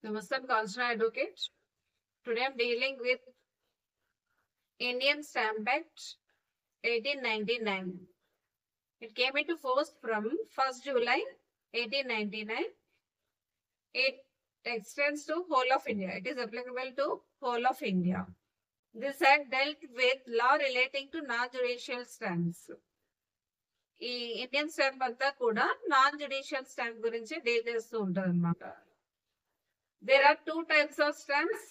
Namaste, Consular Advocate. Today I'm dealing with Indian Stamp Act 1899. It came into force from 1st July 1899. It extends to whole of India. It is applicable to whole of India. This act dealt with law relating to non-judicial stamps. ఈ Indian stamp అంతా కూడా non judicial stamp గురించి deal చేస్తూ ఉంటుంది అనమాట. There are 2 types of stamps: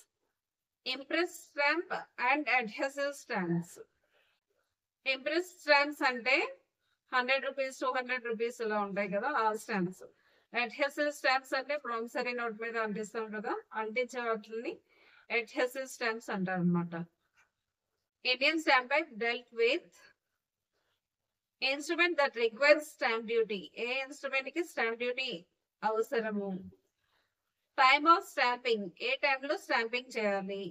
impress stamp and adhesive stamps. Impress stamps అంటే 100 rupees 200 rupees ఇలా ఉంటాయి కదా, ఆ స్టాంప్స్. అడ్హెసివ్ స్టాంప్స్ అంటే ప్రామిసరీ నోట్ మీద అంటిస్తాం కదా, అంటించే వాటిని అడ్హెసివ్ స్టాంప్స్ అంటారు అనమాట. Indian Stamp Act dealt with instrument that requires stamp duty. ఏ ఇన్స్ట్రుమెంట్ కి స్టాంప్ డ్యూటీ అవసరము. టైమ్ ఆఫ్ స్టాంపింగ్, ఏ టైంలో స్టాంపింగ్ చేయాలి.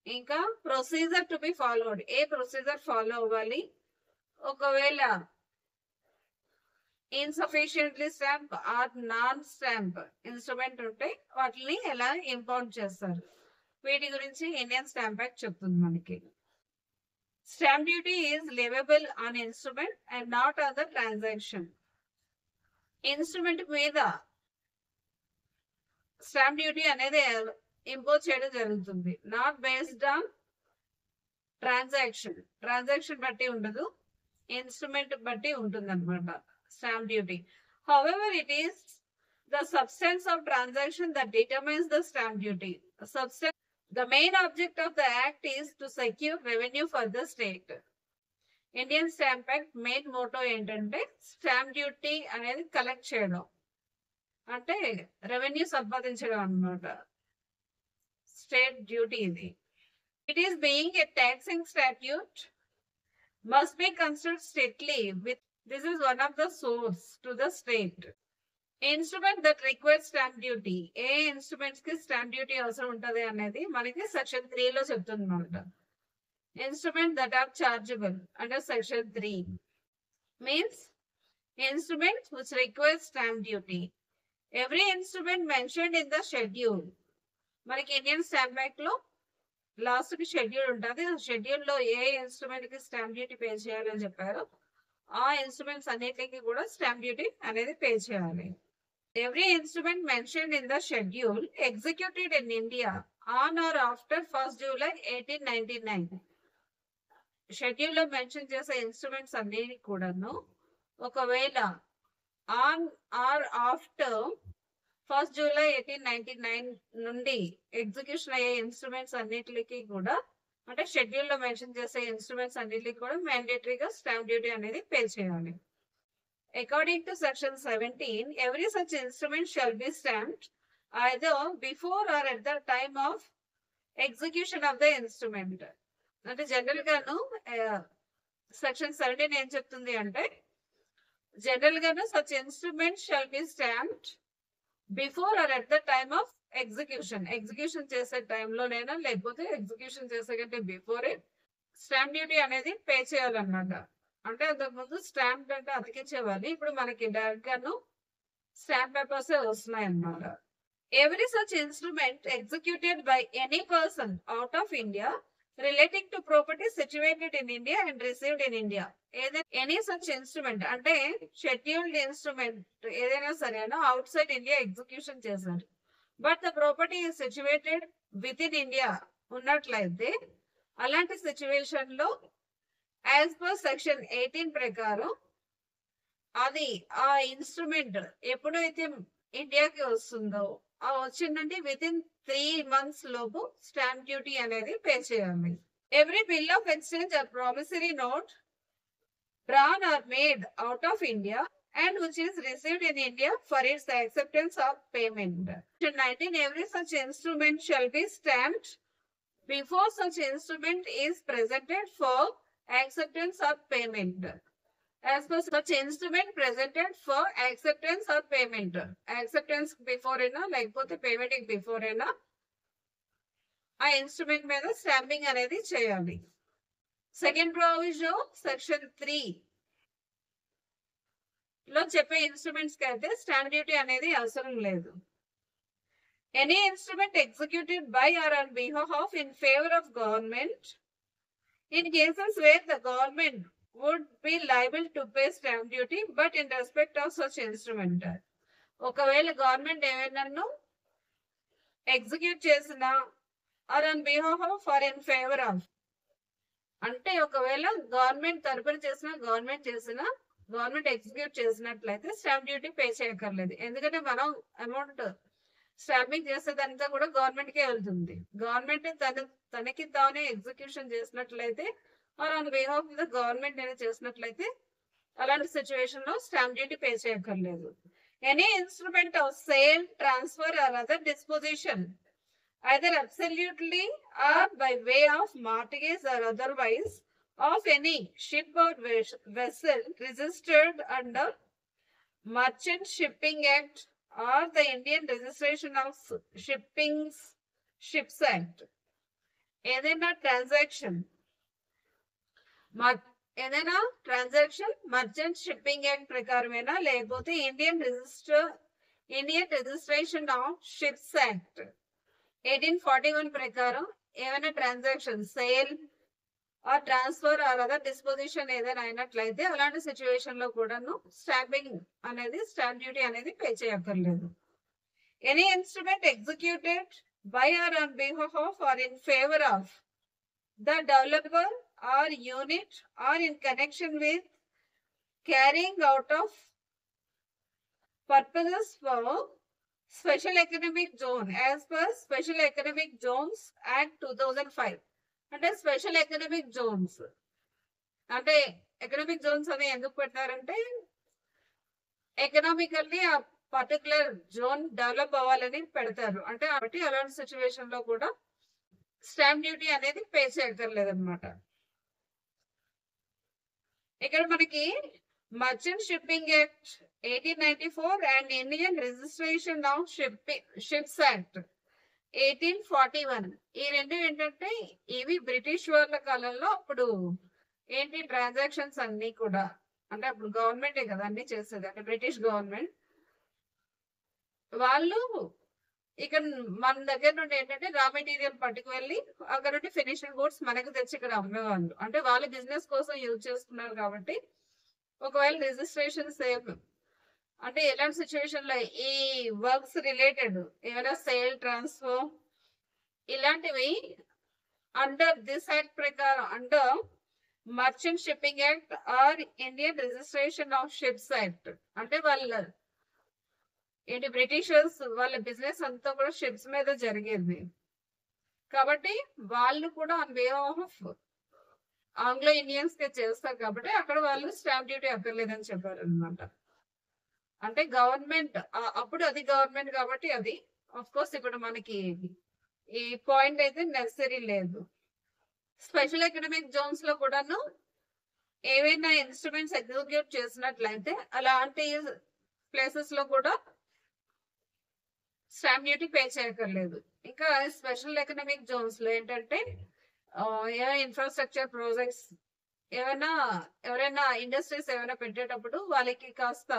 ఇంకా ప్రొసీజర్ టు బి ఫాలోడ్, ఏ ప్రొసీజర్ ఫాలో అవ్వాలి. ఒకవేళ insufficiently stamp or non stamp instrument ఉంటే వాటిని ఎలా ఇంపౌండ్ చేస్తారు, వీటి గురించి ఇండియన్ స్టాంప్ యాక్ట్ చెప్తుంది మనకి. Stamp duty is liveable on instrument and not on the transaction. Instrument మీద స్టాంప్ డ్యూటీ అనేది ఇంపోజ్ చేయడం జరుగుతుంది. నాట్ బేస్డ్ ఆన్ ట్రాన్సాక్షన్ బట్టి ఉండదు, ఇన్స్ట్రుమెంట్ బట్టి ఉంటుంది అనమాట stamp duty. However it is the substance of transaction that determines the stamp duty. The main object of the act is to secure revenue for the state. Indian Stamp act main motto ఏంటంటే stamp duty అనేది collect చేయడం, అంటే revenue సంపాదించడం అన్నమాట. State duty ఇది. It is being a taxing statute must be considered strictly with this is one of the source to the state. Instrument that requires stamp duty, ఏ instruments కి stamp duty అవసరం ఉంటది అనేది మనకి section 3 లో చెప్తుంది అనమాట. Instrument that are chargeable under section 3 means instrument which requires stamp duty. Every instrument mentioned in the schedule. మనకి ఇండియన్ స్టాంప్ యాక్ట్ లో లాస్ట్ కి షెడ్యూల్ ఉంటుంది. ఆ షెడ్యూల్ లో ఏ ఇన్స్ట్రుమెంట్ కి స్టాంప్ డ్యూటీ పే చేయాలని చెప్పారు, ఆ ఇన్స్ట్రుమెంట్స్ అన్నిటికీ కూడా స్టాంప్ డ్యూటీ అనేది పే చేయాలి. Every instrument mentioned in the schedule executed in India on or after 1st July 1899. Schedule లో మెన్షన్ చేసే ఇన్స్ట్రుమెంట్స్ అన్ని కూడాను ఒకవేళ on are after 1st July 1899 నుండి ఎగ్జిక్యూషన్ అయ్యే ఇన్స్ట్రుమెంట్స్ అన్నిటికి కూడా, అంటే షెడ్యూల్ లో మెన్షన్ చేసే ఇన్స్ట్రుమెంట్స్ అన్నిటికి కూడా మ్యాండేటరీగా స్టాంప్ డ్యూటీ అనేది పే చేయాలి. According to section 17, every such instrument shall be stamped either before or at the time of execution of the instrument. అంటే జనరల్ గాను సెక్షన్ 17 ఏం చెప్తుంది అంటే, జనరల్ గాను such instrument shall be stamped before or at the time of execution. Execution చేసే టైంలోనైనా లేకపోతే execution చేసే కంటే బిఫోరే స్టాంప్ డ్యూటీ అనేది పే చేయాలన్నమాట. అంటే అంతకుముందు స్టాంప్ అంటే అతికించేవాళ్ళు, ఇప్పుడు మనకి డైరెక్ట్ గాను స్టాంప్ పేపర్స్ వస్తున్నాయి అన్నమాట. Every such instrument executed by any person out of India relating to property situated in India and received in India. ఏదైనా ఎనీ సచ్ ఇన్స్ట్రుమెంట్ అంటే షెడ్యూల్డ్ ఇన్స్ట్రుమెంట్ ఏదైనా సరే అవుట్ సైడ్ ఇండియా ఎగ్జిక్యూషన్ చేశారు, but the property is situated with in India ఉన్నట్లయితే, అలాంటి situation లో as per section 18 ప్రకారం అది ఆ ఇన్స్ట్రుమెంట్ ఎప్పుడైతే ఇండియాకి వస్తుందో ఆ వచ్చిందంటే విత్ ఇన్ 3 months లోపు స్టాంప్ డ్యూటీ అనేది పే చేయాలి. Every bill of exchange are promissory note drawn or made out of India and which is received in India for its acceptance of payment. Section 19, every such instrument shall be stamped before such instrument is presented for acceptance of payment. As per such instrument presented for acceptance of payment. Acceptance before అయినా లేకపోతే payment before అయినా ఆ instrument మీద stamping అనేది చేయాలి. Second provision section 3 లో చెప్పే instruments కి అయితే స్టాంప్ డ్యూటీ అనేది అవసరం లేదు. Any instrument executed by or on behalf of in favor of government in cases where the government would be liable to pay stamp duty but in respect of such instrument. ఒకవేళ government ఏమైనా execute చేసిన or on behalf of or in favour of, అంటే ఒకవేళ government తరపున government execute చేసినట్లయితే stamp duty pay చేయక్కర్లేదు. ఎందుకంటే మనం అమౌంట్ స్టాంపింగ్ చేసేదంతా కూడా గవర్నమెంట్ కే వెళ్తుంది. గవర్నమెంట్ తనకి తానే ఎగ్జిక్యూషన్ చేసినట్లయితే or on behalf of the government అనేది చేసినట్లయితే అలాంటి సిచ్యువేషన్ లో స్టాంప్ డ్యూటీ పే చేయక్కర్లేదు. Any instrument of sale, transfer or other disposition either absolutely or by way of mortgage or otherwise of any ship or vessel registered under Merchant Shipping Act or the Indian Registration of Ships Act. ఏదైనా transaction Merchant Shipping Act ప్రకారమేనా లేకపోతే Indian Registration of Ships Act 1841 ప్రకారం ఏమైనా transaction sale or transfer or other disposition ఏదైనా అయినట్లయితే అలాంటి situation లో కూడాను స్టాంప్ డ్యూటీ అనేది పే చేయక్కర్లేదు. Any instrument executed by or on behalf of or in favour of the developer or unit or in connection with carrying out of purposes for special economic zone as per Special Economic Zones act 2005. అంటే special Economic Jones అంటే economic zones అని ఎందుకు పెట్టారంటే economically ఆ particular zone develop అవ్వాలని పెడతారు. అంటే కాబట్టి అలాంటి సిచ్యువేషన్ లో కూడా స్టాంప్ డ్యూటీ అనేది పే చేయక్కర్లేదు అనమాట. ఇక్కడ మనకి merchant Shipping act 1894 and Indian Registration of Ships Act 1841 ఈ రెండు ఏంటంటే ఇవి బ్రిటిష్ వాళ్ళ కాలంలో అప్పుడు ఏంటి ట్రాన్సాక్షన్స్ అన్ని కూడా, అంటే అప్పుడు గవర్నమెంటే కదా అన్ని చేసేది, అంటే బ్రిటిష్ గవర్నమెంట్ వాళ్ళు ఇక్కడ మన దగ్గర నుండి ఏంటంటే రా మెటీరియల్ పట్టుకు వెళ్ళి అక్కడ నుండి ఫినిషింగ్ గూడ్స్ మనకు తెచ్చి ఇక్కడ అమ్మేవాళ్ళు. అంటే వాళ్ళు బిజినెస్ కోసం యూజ్ చేసుకున్నారు కాబట్టి ఒకవేళ రిజిస్ట్రేషన్ సేమ్ అంటే ఎలాంటి సిచ్యువేషన్ లో ఈ వర్క్స్ రిలేటెడ్ ఏమైనా సేల్, ట్రాన్స్ఫర్ ఇలాంటివి అండర్ దిస్ యాక్ట్ ప్రకారం under Merchant Shipping Act or Indian Registration of Ships Act, అంటే వాళ్ళ ఏంటి బ్రిటిషర్స్ వాళ్ళ బిజినెస్ అంతా కూడా షిప్స్ మీద జరిగేది కాబట్టి వాళ్ళు కూడా on way of Anglo Indians కి చేస్తారు కాబట్టి అక్కడ వాళ్ళు స్టాంప్ డ్యూటీ అక్కర్లేదని చెప్పారు అనమాట. అంటే గవర్నమెంట్ అప్పుడు అది గవర్నమెంట్ కాబట్టి అది ఆఫ్ కోర్స్ ఇప్పుడు మనకి ఈ పాయింట్ అయితే నెసరీ లేదు. స్పెషల్ ఎకనామిక్ జోన్స్ లో కూడాను ఏవైనా ఇన్స్ట్రుమెంట్స్ ఎగ్జిక్యూట్ చేసినట్లయితే అలాంటి ప్లేసెస్ లో కూడా స్టాంప్ డ్యూటీ పే చేయక్కర్లేదు. ఇంకా స్పెషల్ ఎకనామిక్ జోన్స్ లో ఏంటంటే ఏమైనా ఇన్ఫ్రాస్ట్రక్చర్ ప్రాజెక్ట్స్ ఎవరైనా ఇండస్ట్రీస్ ఏమైనా పెట్టేటప్పుడు వాళ్ళకి కాస్త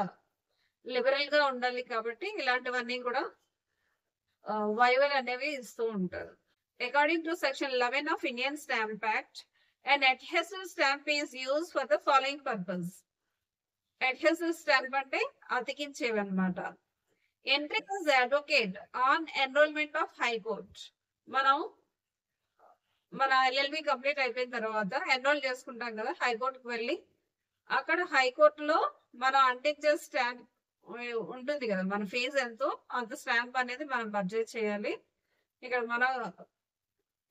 లిబరల్ గా ఉండాలి కాబట్టి ఇలాంటివన్నీ కూడా వైవర్ అనేవి ఇస్తూ ఉంటారు. According to section 11 of Indian Stamp act an adhesive stamp is used for the following purpose. Adhesive stamp అంటే అతికించేవి అన్నమాట. Entry as advocate on enrollment of high court. మన LLB కంప్లీట్ అయిపోయిన తర్వాత ఎన్రోల్ చేసుకుంటాం కదా హైకోర్టుకు వెళ్ళి, అక్కడ హైకోర్టులో మనం అంటించే స్టాంప్ ఉంటుంది కదా, మన ఫీజు ఎంతో అంత స్టాంప్ అనేది మనం బడ్జెట్ చేయాలి. ఇక్కడ మన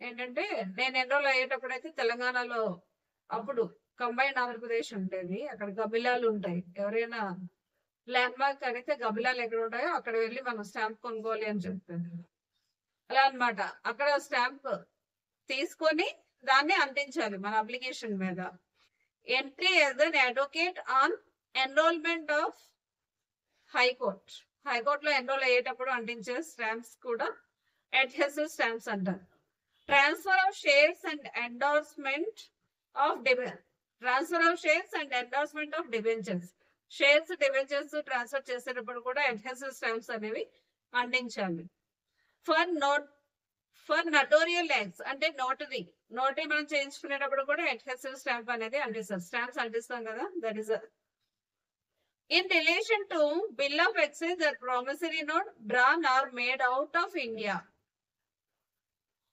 ఏంటంటే నేను ఎన్రోల్ అయ్యేటప్పుడు అయితే తెలంగాణలో అప్పుడు కంబైన్డ్ ఆంధ్రప్రదేశ్ ఉండేది, అక్కడ గబిలాలు ఉంటాయి. ఎవరైనా ల్యాండ్ మార్క్ అడిగితే గబిలాలు ఎక్కడ ఉంటాయో అక్కడ వెళ్ళి మనం స్టాంప్ కొనుక్కోవాలి అని చెప్తాను. అలా అనమాట. అక్కడ స్టాంప్ తీసుకొని దాన్ని అంటించాలి మన అప్లికేషన్ మీద. Entry as an advocate on enrolment of high court. హైకోర్టులో ఎన్రోల్ అయ్యేటప్పుడు అంటించే స్టాంప్స్ కూడా అడ్హెసివ్ స్టాంప్స్ అంటారు. Transfer of shares and endorsement of debentures. Shares, debentures transfer చేసేటప్పుడు కూడా అడ్హెసివ్ స్టాంప్స్ అనేవి అంటించాలి. ఫర్ నటోరియల్ యాక్ట్స్ అంటే నోటరీ మనం చేయించుకునేటప్పుడు కూడా అడ్హెసివ్ స్టాంప్ అనేది అంటిస్తారు. స్టాంప్స్ అంటిస్తాం కదా, that is in relation to bill of exchange or promissory note drawn or made out of India.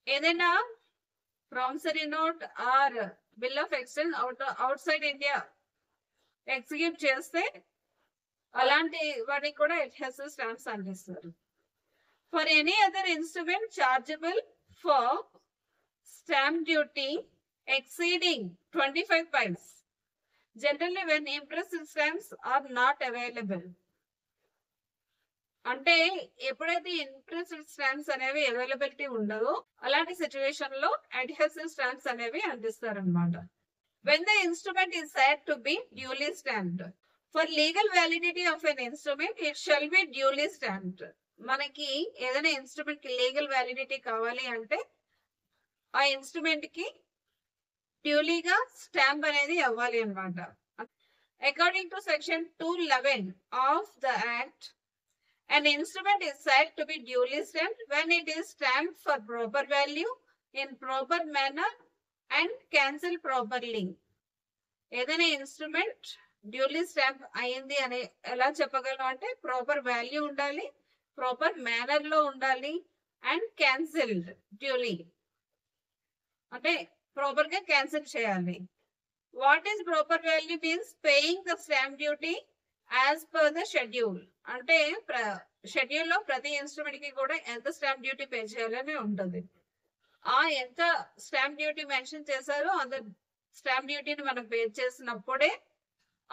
ఏదైనా promissory note or bill of exchange outside India execute చేస్తే అలాంటి వాటికి కూడా అడ్హెసివ్ స్టాంప్స్ అంటిస్తారు. For any other instrument chargeable for stamp duty exceeding 25 paise. Generally when impressive stamps are not available. అంటే ఎప్పుడైతే impressive stamps అనేవి availability ఉండదో అలాంటి సిచ్యువేషన్ లో అడ్హెసివ్ స్టాంప్స్ అనేవి అందిస్తారనమాట. when the instrument is said to be duly stamped. for legal validity of an instrument it shall be duly stamped. మనకి ఏదైనా instrument కి లీగల్ వ్యాలిడిటీ కావాలి అంటే ఆ ఇన్స్ట్రుమెంట్ కి డ్యూలీగా స్టాంప్ అనేది అవ్వాలి అన్నమాట. According to section 211 of the act an instrument is said to be duly stamped when it is stamped for proper value in proper manner and cancelled properly. ఏదైనా instrument duly stamp అయింది అని ఎలా చెప్పగలం అంటే proper value ఉండాలి, proper manner లో ఉండాలి and cancelled duly అంటే ప్రాపర్ గా క్యాన్సిల్ చేయాలి. What is proper value means paying the stamp duty as per the schedule. అంటే షెడ్యూల్ లో ప్రతి ఇన్స్ట్రుమెంట్ కి కూడా ఎంత స్టాంప్ డ్యూటీ పే చేయాలని ఉంటుంది. ఆ ఎంత స్టాంప్ డ్యూటీ మెన్షన్ చేశారో అంత స్టాంప్ డ్యూటీని మనం పే చేసినప్పుడే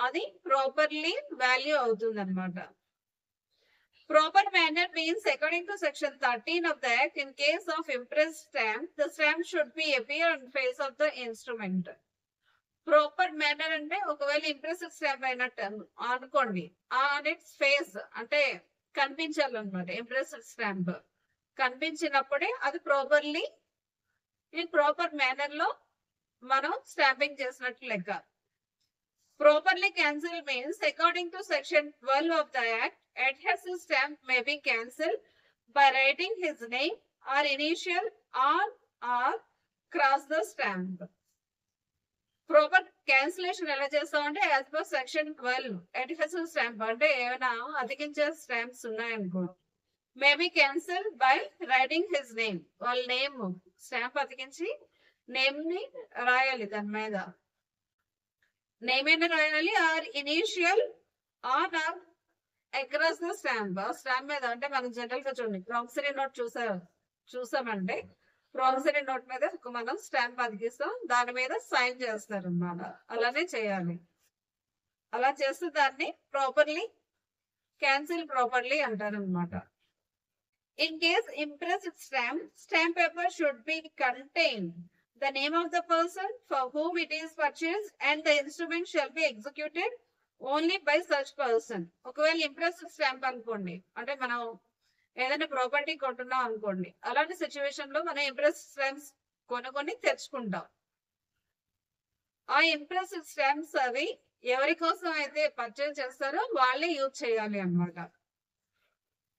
అది ప్రాపర్లీ వాల్యూ అవుతుంది అనమాట. Proper manner means according to section 13 of the act in case of impressed stamp the stamp should be appear on face of the instrument. Proper manner అంటే ఒకవేళ impressive stamp అయినట్టు అనుకోండి, on its face అంటే కనిపించాలన్నమాట. Impressive stamp కనిపించినప్పుడే అది properly in proper manner లో మనం stamping చేసినట్లు లెక్క. Properly cancelled means according to section 12 of the act adhesive stamp may be cancelled by writing his name or initial on or cross the stamp. Proper cancellation ఎలా చేస్తామంటే as per section 12 adhesive stamp అంటే ఏమైనా అతికించే stamps ఉన్నాయనుకో maybe cancel by writing his name. వాళ్ళ name stamp అతికించి name ని రాయాలి, దాని మీద నేమ్ అయినా రాయాలి or initial on or across the stamp. Stamp మీద అంటే మనం జనరల్ గా చూడండి ప్రామిసరీ నోట్ చూసామంటే ప్రామిసరీ నోట్ మీద మనం స్టాంప్ అతికిస్తాం, దాని మీద సైన్ చేస్తారు అన్నమాట. అలానే చేయాలి. అలా చేస్తే దాన్ని ప్రాపర్లీ క్యాన్సిల్ ప్రాపర్లీ అంటారు అనమాట. In case impressive stamp paper should be contain the name of the person for whom it is purchased and the instrument shall be executed only by such person. ఒకవేళ impressive stamp అనుకోండి అంటే మనం ఏదైనా property కొంటున్నాం అనుకోండి, అలాంటి situation లో మనం ఇంప్రెసివ్ స్టాంప్స్ కొనుక్కొని తెచ్చుకుంటాం. ఆ ఇంప్రెసివ్ స్టాంప్స్ అవి ఎవరి కోసం అయితే పర్చేజ్ చేస్తారో వాళ్ళే యూజ్ చేయాలి అన్నమాట.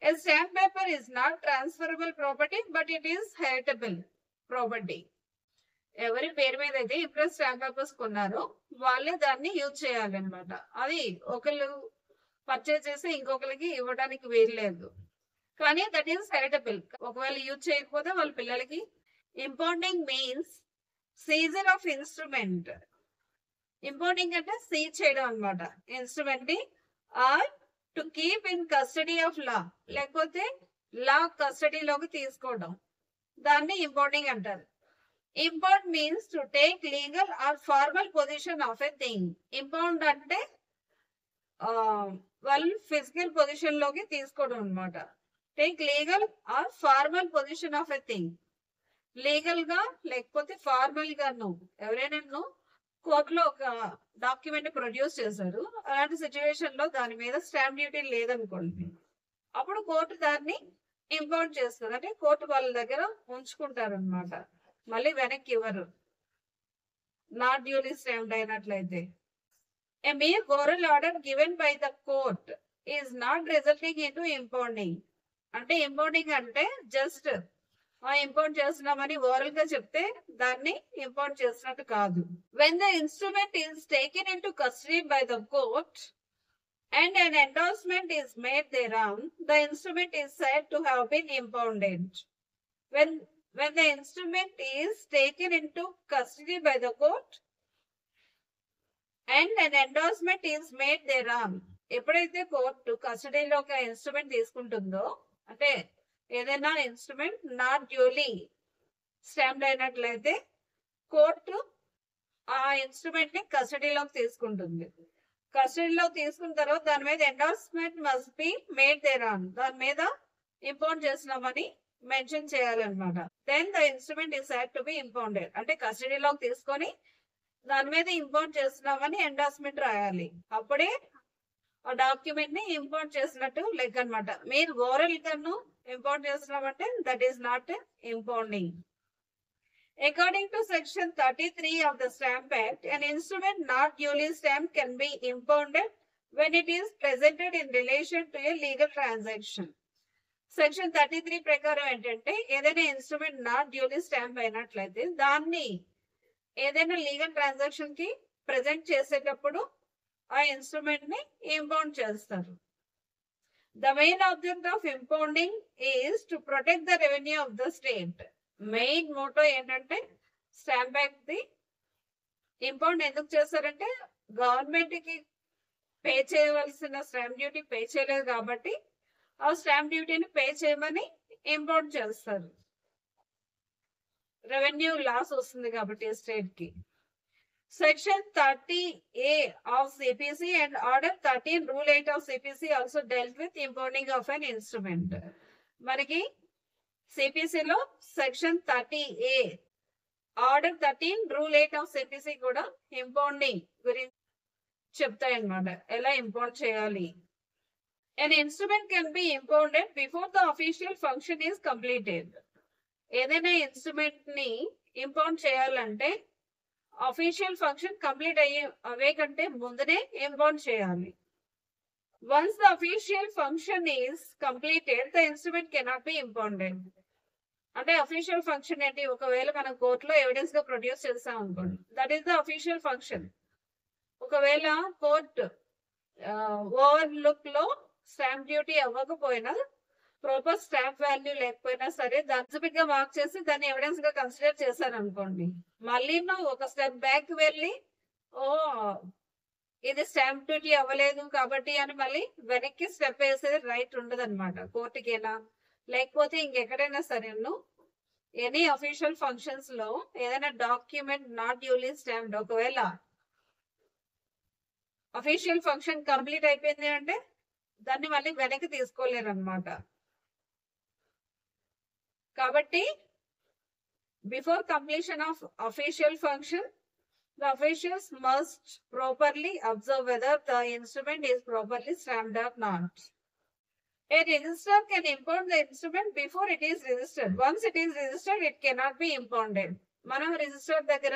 A stamp paper is not transferable property but it is heritable property. ఎవరి పేరు మీద అయితే ఇంప్రెస్ స్టాంప్ పేపర్స్ కొన్నారో వాళ్ళే దాన్ని యూజ్ చేయాలి అనమాట. అది ఒకళ్ళు పర్చేజ్ చేసి ఇంకొకరికి ఇవ్వడానికి వీల్లేదు, కానీ దట్ ఈస్ హెరిటబుల్. ఒకవేళ యూజ్ చేయకపోతే వాళ్ళ పిల్లలకి. Impounding means seizure of instrument. Impounding అంటే సీజ్ చేయడం అనమాట ఇన్స్ట్రుమెంట్ ని, or to keep in custody of law, లేకపోతే లా కస్టడీలోకి తీసుకోవడం, దాన్ని ఇంపౌండింగ్ అంటారు. Impound means to take legal or formal possession of a thing. Impound అంటే వాళ్ళు ఫిజికల్ పొజిషన్ లోకి తీసుకోవడం అనమాట. Take legal or formal possession of a thing. Legal గా లేకపోతే ఫార్మల్ గాను ఎవరైనా కోర్టులో ఒక డాక్యుమెంట్ ప్రొడ్యూస్ చేశారు, అలాంటి సిచ్యువేషన్ లో దాని మీద స్టాంప్ డ్యూటీ లేదనుకోండి, అప్పుడు కోర్టు దాన్ని ఇంపౌండ్ చేస్తుంది. అంటే కోర్టు వాళ్ళ దగ్గర ఉంచుకుంటారు అనమాట, మళ్ళీ వెనక్కి ఇవ్వరు నాట్ డ్యూలీ స్టాంప్డ్ అయినట్లయితే. A mere oral order given by the court is not resulting into impounding. అంటే ఇంపోర్టింగ్ అంటే జస్ట్ ఇంపోర్ట్ చేస్తున్నామని ఓరల్ గా చెప్తే దాన్ని ఇంపోర్ట్ చేసినట్టు కాదు. When the instrument is taken in to custody by the court and an endorsement is made thereon, the instrument is said to have been impounded. When the instrument is taken into custody by the court and an endorsement is made thereon, ఎప్పుడైతే court కస్టడీలో ఒక instrument తీసుకుంటుందో, అంటే ఏదైనా instrument not duly stamped అయినట్లయితే court ఆ instrument ని కస్టడీలోకి తీసుకుంటుంది. కస్టడీలో తీసుకున్న తర్వాత దాని మీద endorsement must be made thereon, దాని మీద ఇంపౌండ్ చేసినామని మెన్షన్ చేయాలన్నమాట. Then the instrument is had to be impounded, అంటే కస్టడీలోకి తీసుకొని దాని మీద ఇంపౌండ్ చేస్తున్నామని ఎండార్స్మెంట్ రాయాలి. అప్పుడే ఆ డాక్యుమెంట్ ని ఇంపౌండ్ చేసినట్టు లెక్క అనమాట. మీరు ఓరల్ కన్ను ఇంపౌండ్ చేస్తున్నామంటే that is not impounding. According to section 33 of the Stamp Act, an instrument not duly stamped can be impounded when it is presented in relation to a legal transaction. Section 33 ప్రకారం ఏంటంటే ఏదైనా instrument not duly stamp అయినట్లయితే దాన్ని ఏదైనా legal transaction కి present చేసేటప్పుడు ఆ instrument ని ఇంపౌండ్ చేస్తారు. The main object of impounding is to protect the revenue of the state. Main motto ఏంటంటే స్టాంప్ యాక్ట్ ది ఇంపౌండ్ ఎందుకు చేస్తారంటే గవర్నమెంట్ కి పే చేయవలసిన స్టాంప్ డ్యూటీ పే చేయలేదు కాబట్టి ఆ స్టాంప్ డ్యూటీని పే చేయమని ఇంపౌండ్ చేస్తారు. రెవెన్యూ లాస్ వస్తుంది కాబట్టి స్టేట్ కి. Section 30A of CPC and Order 13 Rule 8 of CPC also dealt with impounding of an instrument. మనకి సిపిసిలో section 30A order 13 rule 8 of CPC కూడా ఇంపౌండింగ్ గురించి చెప్తాయి అన్నమాట, ఎలా ఇంపౌండ్ చేయాలి. An instrument can be impounded before the official function is completed. ఏదైనా instrument ని ఇంపౌండ్ చేయాలంటే అఫీషియల్ ఫంక్షన్ కంప్లీట్ అవే కంటే ముందునే ఇంపౌండ్ చేయాలి. Once the official function is completed, the instrument cannot be impounded. అంటే అఫీషియల్ ఫంక్షన్ ఏంటి? ఒకవేళ మనం కోర్టులో ఎవిడెన్స్ గా ప్రొడ్యూస్ చేస్తాం అనుకోండి, that is the official function. ఒకవేళ కోర్టు ఓవర్ లుక్ లో స్టాంప్ డ్యూటీ అవ్వకపోయినా, ప్రాపర్ స్టాంప్ వాల్యూ లేకపోయినా సరే దాన్ని గా మార్క్ చేసి దాన్ని ఎవిడెన్స్ గా కన్సిడర్ చేశారు అనుకోండి, మళ్ళీ ఒక స్టెప్ బ్యాక్ వెళ్ళి ఇది స్టాంప్ డ్యూటీ అవ్వలేదు కాబట్టి అని మళ్ళీ వెనక్కి స్టెప్ వేసేది రైట్ ఉండదు అనమాట కోర్టుకేనా, లేకపోతే ఇంకెక్కడైనా సరే ఎనీ అఫీషియల్ ఫంక్షన్స్ లో ఏదైనా డాక్యుమెంట్ నాట్ డ్యూలీ స్టాంప్డ్, ఒకవేళ అఫీషియల్ ఫంక్షన్ కంప్లీట్ అయిపోయింది అంటే దాన్ని మళ్ళీ వెనక్కి తీసుకోలేరు అనమాట. కాబట్టి before completion of official function, the officials must properly observe whether the instrument is properly stamped or not. A registrar can impound the instrument before it is registered. Once it is registered, it cannot be impounded. మనం register దగ్గర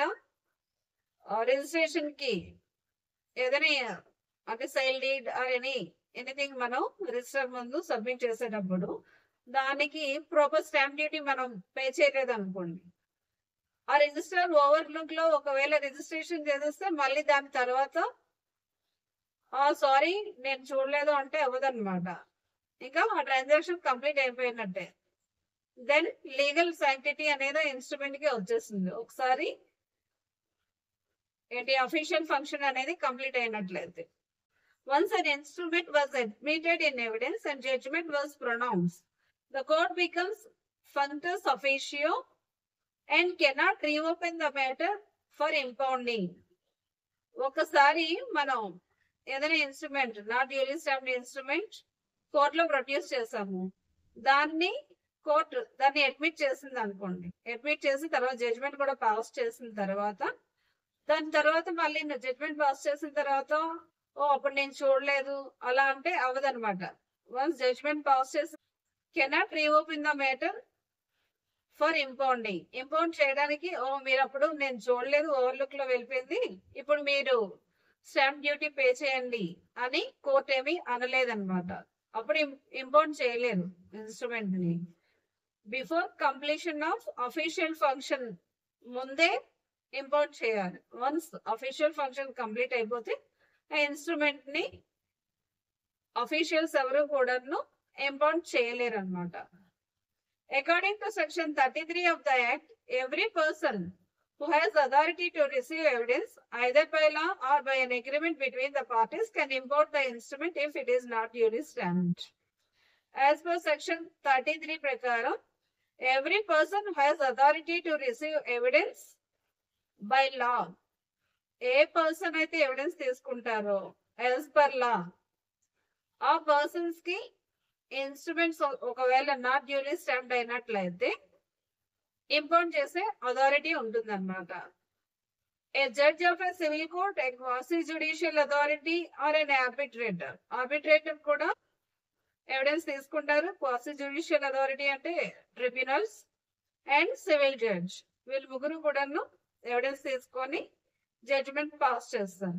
registration కి ఏదైనా అంటే sale deed or anything మనం register ముందు submit చేసేటప్పుడు దానికి proper stamp duty మనం పే చేయలేదు అనుకోండి, ఆ రిజిస్టర్ ఓవర్లుక్ లో ఒకవేళ రిజిస్ట్రేషన్ చేసేస్తే మళ్ళీ దాని తర్వాత సారీ నేను చూడలేదు అంటే అవ్వదన్నమాట, ఇంకా ఆ ట్రాన్సాక్షన్ కంప్లీట్ అయిపోయినట్టే. దెన్ లీగల్ శాంక్టిటీ అనేది ఇన్స్ట్రుమెంట్ కి వచ్చేస్తుంది ఒకసారి ఏంటి అఫీషియల్ ఫంక్షన్ అనేది కంప్లీట్ అయినట్లయితే. Once an instrument was admitted in evidence and judgment was pronounced, the court becomes functus officio and cannot reopen the matter for impounding. ఒకసారి మనం ఏదైనా instrument not duly stamped instrument కోర్టులో produce చేసాము, దాన్ని court దాన్ని admit చేసింది అనుకోండి, admit చేసి తర్వాత జడ్జ్మెంట్ కూడా పాస్ చేసిన తర్వాత దాని తర్వాత మళ్ళీ జడ్జ్మెంట్ పాస్ చేసిన తర్వాత అప్పుడు నేను చూడలేదు అలా అంటే అవ్వదనమాట. వన్స్ జడ్జ్మెంట్ పాస్ చేసి cannot reopen the matter for impounding. Impound చేయడానికి మీరు అప్పుడు నేను చూడలేదు ఓవర్లుక్ లో వెళ్ళిపోయింది, ఇప్పుడు మీరు స్టాంప్ డ్యూటీ పే చేయండి అని కోర్టు ఏమీ అనలేదన్నమాట. అప్పుడు ఇంపోర్ట్ చేయలేరు ఇన్స్ట్రుమెంట్ ని. Before completion of official function ముందే ఇంపోర్ట్ చేయాలి. వన్స్ అఫీషియల్ ఫంక్షన్ కంప్లీట్ అయిపోతే ఆ ఇన్స్ట్రుమెంట్ ని అఫీషియల్స్ ఎవరు కూడాను ఇంపోర్ట్ చేయలేరు అనమాట. According to section 33 of the Act, every person who has authority to receive evidence either by law or by an agreement between the parties can import the instrument if it is not duly stamped. As per section 33 prakaram, every person who has authority to receive evidence by law, ఏ person అయితే evidence తీసుకుంటారో as per law, ఆ persons కి instruments ఒకవేళ not duly stamped అయినట్లయితే import చేసే authority ఉంటుంది అనమాట. A judge of a civil court, a quasi judicial authority or an arbitrator. Arbitrator కూడా ఎవిడెన్స్ తీసుకుంటారు. క్వాసీ జ్యుడిషియల్ అథారిటీ అంటే ట్రిబ్యునల్స్ అండ్ సివిల్ జడ్జ్, వీళ్ళు ముగ్గురు కూడాను ఎవిడెన్స్ తీసుకొని జడ్జిమెంట్ పాస్ చేస్తారు.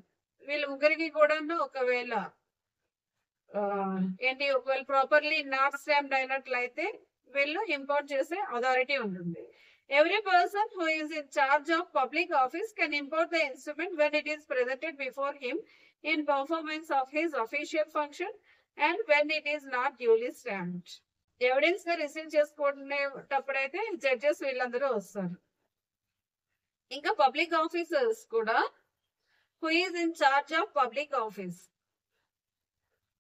వీళ్ళు ముగ్గురికి కూడాను ఒకవేళ ఒకవేళ ప్రాపర్లీ నాట్ స్టాంప్డ్ అయినట్లయితే వీళ్ళు ఇంపోర్ట్ చేసే అథారిటీ ఉంటుంది. Every person who is in charge of public office can import the instrument when it is presented before him in performance of his official function and when it is not duly stamped. Evidence గా receive చేసుకునేటప్పుడైతే judges వీళ్ళందరూ వస్తారు. ఇంకా public officers కూడా who is in charge of public office,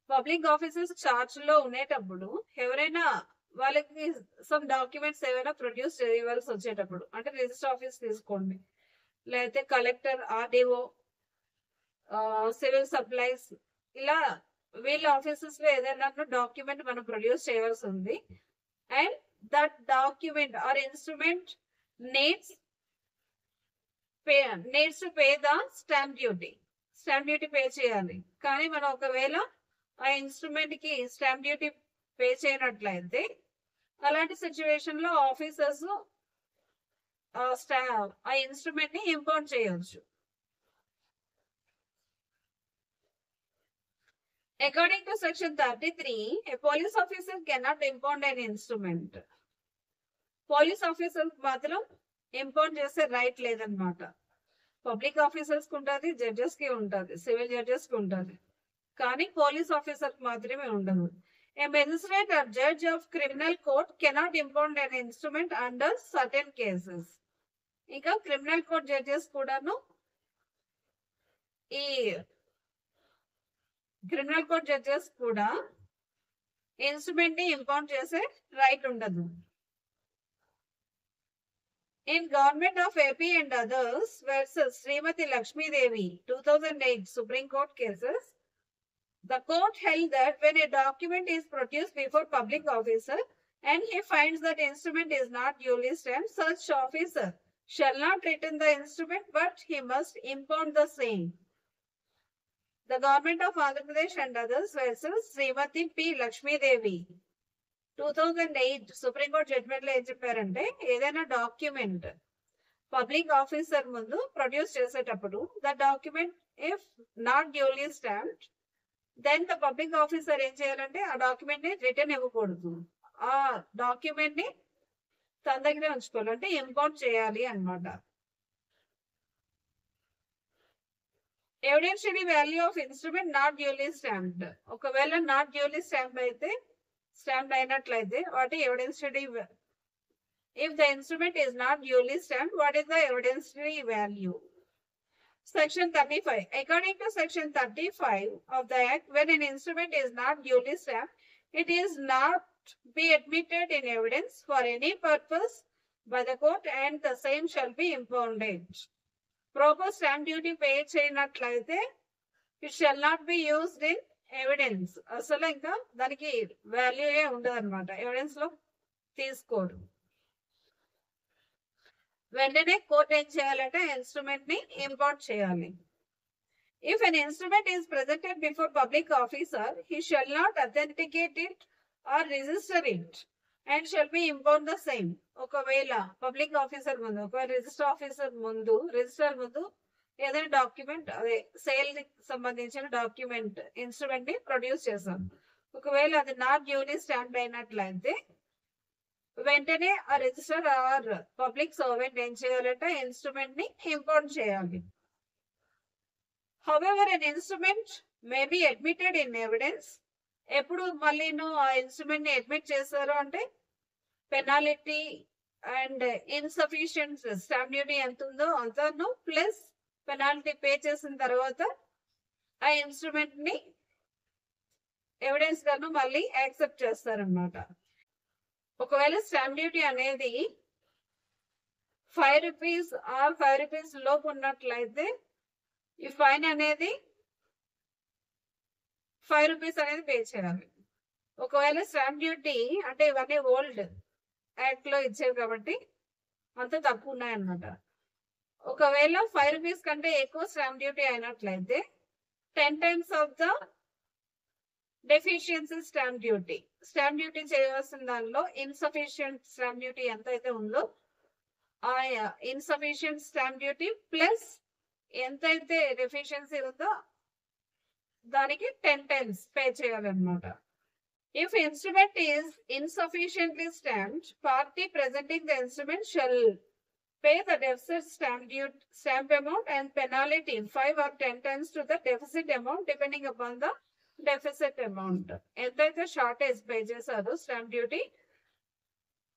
public officers charge లో ఉండేటప్పుడు ఎవరైనా వాళ్ళకి some documents ఏమైనా ప్రొడ్యూస్ చేయవలసి వచ్చేటప్పుడు, అంటే రిజిస్టర్ ఆఫీస్ తీసుకోండి, లేకపోతే కలెక్టర్, ఆర్డీఓ, సివిల్ సప్లైస్, ఇలా వీళ్ళ ఆఫీసెస్ లో ఏదైనా డాక్యుమెంట్ మనం ప్రొడ్యూస్ చేయవలసి ఉంది. And that document are instrument needs to pay the stamp duty. Stamp duty pay చేయాలి. కానీ మనం ఒకవేళ ఆ ఇన్స్ట్రుమెంట్ కి స్టాంప్ డ్యూటీ పే చేయనట్లయితే అలాంటి సిచ్యువేషన్ లో ఆఫీసర్స్ ఆ ఇన్స్ట్రుమెంట్ ని ఇంపోర్ట్ చేయొచ్చు. According to section 33, a police officer cannot import an instrument. Police officer మాత్రం ఇంపోర్ట్ చేసే రైట్ లేదనమాట. పబ్లిక్ ఆఫీసర్స్ కి ఉంటుంది, జడ్జెస్ కి ఉంటుంది, సివిల్ జడ్జెస్ కి ఉంటుంది, కానీ పోలీస్ ఆఫీసర్ మాత్రమే ఉండదు. A magistrate or judge of criminal court cannot import an instrument under certain cases. ఇంకా క్రిమినల్ కోర్ట్ జడ్జెస్ కూడాను ఈ క్రిమినల్ కోర్ట్ జడ్జెస్ కూడా ఇన్స్ట్రుమెంట్ ని ఇంపోర్ట్ చేసే రైట్ ఉండదు. In Government of AP and others versus Srimati Lakshmi Devi 2008 Supreme Court cases, the court held that when a document is produced before public officer and he finds that instrument is not duly stamped, such officer shall not return the instrument but he must import the same. The Government of Andhra Pradesh and others versus Srimati P. Lakshmi Devi 2008 supreme court judgment లో ఏం చెప్పారంటే, ఏదైనా document public officer ముందు produce చేసేటప్పుడు the document if not duly stamped, then the public officer ఏం చేయాలంటే ఆ document ని రిటర్న్ ఇవ్వకూడదు, ఆ డాక్యుమెంట్ ని తన దగ్గరే ఉంచుకోవాలి, అంటే ఇంపోర్ట్ చేయాలి అన్నమాట. Evidentiary value of instrument not duly stamped. ఒకవేళ నాట్ డ్యూలీ స్టాంప్డ్ అయినట్లయితే వాటి evidentiary, if the instrument is not duly stamped, what is the evidentiary value? Section 35. According to section 35 of the Act, when an instrument is not duly stamped, it is not be admitted in evidence for any purpose by the court and the same shall be impounded. Proper stamp duty pay చేయనట్లయితే it shall not be used in evidence. అసలు ఇంకా దానికి value ఉండదు అనమాట, evidence లో తీసుకోరు. వెంటనే court ఏం చేయాలంటే ఇన్స్ట్రుమెంట్ ని ఇంపోర్ట్ చేయాలి. If an instrument is presented before public officer, he shall not authenticate it or register it and shall be import the same. ఒకవేళ పబ్లిక్ ఆఫీసర్ ముందు, ఒకవేళ రిజిస్టర్ ముందు ఏదైనా డాక్యుమెంట్, అదే సేల్ కి సంబంధించిన డాక్యుమెంట్ ఇన్స్ట్రుమెంట్ ని ప్రొడ్యూస్ చేశాం, ఒకవేళ అది నాట్ డ్యూలీ స్టాంప్డ్ అయినట్లయితే వెంటనే ఆ రిజిస్టర్ ఆర్ పబ్లిక్ సర్వెంట్ ఏం చేయాలంటే ఇన్స్ట్రుమెంట్ ని ఇంపోర్ట్ చేయాలి. However an instrument may be admitted in evidence. ఎప్పుడు మళ్ళీ ఆ ఇన్స్ట్రుమెంట్ ని అడ్మిట్ చేశారు అంటే penalty and insufficient stamp duty ఎంత ఉందో అంతను ప్లస్ పెనాల్టీ పే చేసిన తర్వాత ఆ ఇన్స్ట్రుమెంట్ ని ఎవిడెన్స్ గాను మళ్ళీ యాక్సెప్ట్ చేస్తారనమాట. ఒకవేళ స్టాంప్ డ్యూటీ అనేది 5 రూపీస్ ఆర్ 5 రూపీస్ లోపు ఉన్నట్లయితే ఈ ఫైన్ అనేది 5 రూపీస్ అనేది పే చేయాలి. ఒకవేళ స్టాంప్ డ్యూటీ అంటే ఇవన్నీ ఓల్డ్ యాక్ట్ లో ఇచ్చేవి కాబట్టి అంత తక్కువ ఉన్నాయన్నమాట. ఒకవేళ 5 రూపీస్ కంటే ఎక్కువ స్టాంప్ డ్యూటీ అయినట్లయితే 10 times of the deficiency stamp duty. Stamp duty చేయవలసిన దానిలో ఇన్సఫిషియంట్ స్టాంప్ డ్యూటీ ఎంత అయితే ఉందో ఆ ఇన్సఫిషియంట్ స్టాంప్ డ్యూటీ ప్లస్ ఎంతైతే డెఫిషియన్సీ ఉందో దానికి 10 times పే చేయాలన్నమాట. If instrument is insufficiently stamped, party presenting the instrument shall pay the deficit stamp amount and penalty 5 or 10 times to the deficit amount depending upon the deficit amount. ఎంతైతే shortage pay చేశారో stamp duty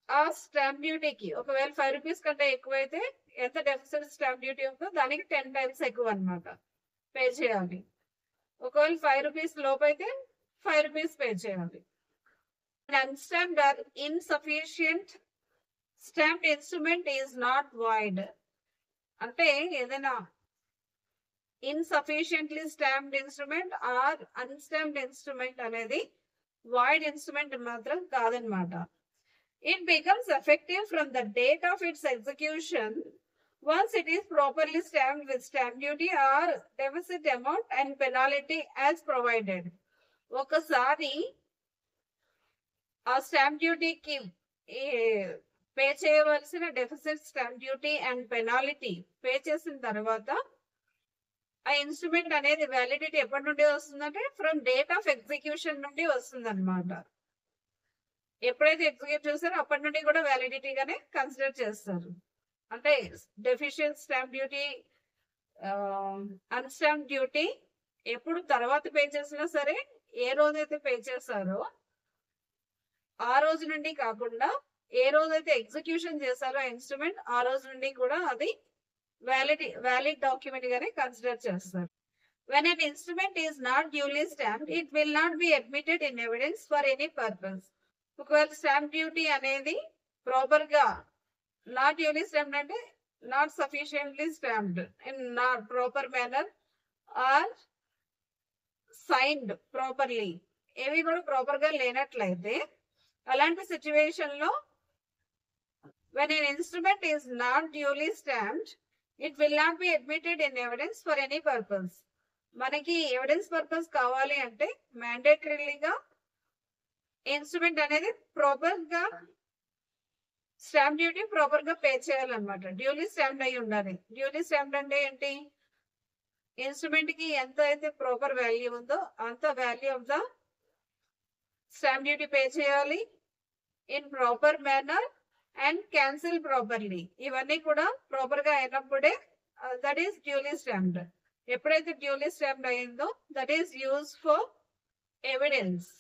ఆ stamp డ్యూటీకి ఒకవేళ 5 rupees కంటే ఎక్కువైతే ఎంత deficit stamp duty ఉందో దానికి 10 times ఎక్కువ అనమాట పే చేయాలి. ఒకవేళ 5 రూపీస్ లోపు అయితే 5 రూపీస్ పే చేయాలి. Unstamped or insufficient stamped instrument is not void. అంటే ఏదైనా insufficiently stamped instrument or unstamped instrument అనేది వాయిడ్ ఇన్స్ట్రుమెంట్ మాత్రం కాదనమాట. It becomes effective from the date of its execution once it is properly stamped with stamp duty or deficit amount and penalty as provided. ఒకసారి ఆ stamp డ్యూటీకి pay చేయవలసిన deficit stamp duty and penalty pay చేసిన తర్వాత ఆ instrument అనేది validity ఎప్పటి నుండి వస్తుందంటే ఫ్రమ్ డేట్ ఆఫ్ ఎగ్జిక్యూషన్ నుండి వస్తుంది అనమాట. ఎప్పుడైతే ఎగ్జిక్యూట్ చేస్తారో అప్పటి నుండి కూడా వ్యాలిడిటీగానే కన్సిడర్ చేస్తారు. అంటే డెఫిషియెంట్ స్టాంప్ డ్యూటీ అన్స్టాంప్ డ్యూటీ ఎప్పుడు తర్వాత పే చేసినా సరే ఏ రోజైతే పే చేస్తారో ఆ రోజు నుండి కాకుండా ఏ రోజైతే ఎగ్జిక్యూషన్ చేశారో ఇన్స్ట్రుమెంట్ ఆ రోజు నుండి కూడా అది వ్యాలిడ్ డాక్యుమెంట్ గానే కన్సిడర్ చేస్తారు. When an instrument is not duly stamped, it will not be admitted in evidence for any purpose. ఒకవేళ స్టాంప్ డ్యూటీ అనేది ప్రాపర్ గా నాట్ డ్యూలీ స్టాంప్డ్ అంటే not sufficiently stamped in not proper manner or signed properly ఏవి కూడా proper గా లేనట్లయితే అలాంటి situation లో when an instrument is not duly stamped, it will not be admitted in evidence for any purpose. మనకి evidence purpose కావాలి అంటే మ్యాండేటరీగా instrument అనేది ప్రాపర్ గా స్టాంప్ డ్యూటీ ప్రాపర్ గా పే చేయాలన్నమాట. డ్యూలీ స్టాంప్డ్ అయి ఉండాలి. డ్యూలీ స్టాంప్డ్ అంటే ఏంటి? ఇన్స్ట్రుమెంట్ కి ఎంత అయితే ప్రాపర్ వాల్యూ ఉందో అంత value of the stamp duty pay చేయాలి in proper manner and cancel properly. ఇవన్నీ కూడా ప్రాపర్ గా అయినప్పుడే దట్ ఈస్ డ్యూలీ స్టాంప్డ్. ఎప్పుడైతే డ్యూలీ స్టాంప్డ్ అయిందో that is use for evidence.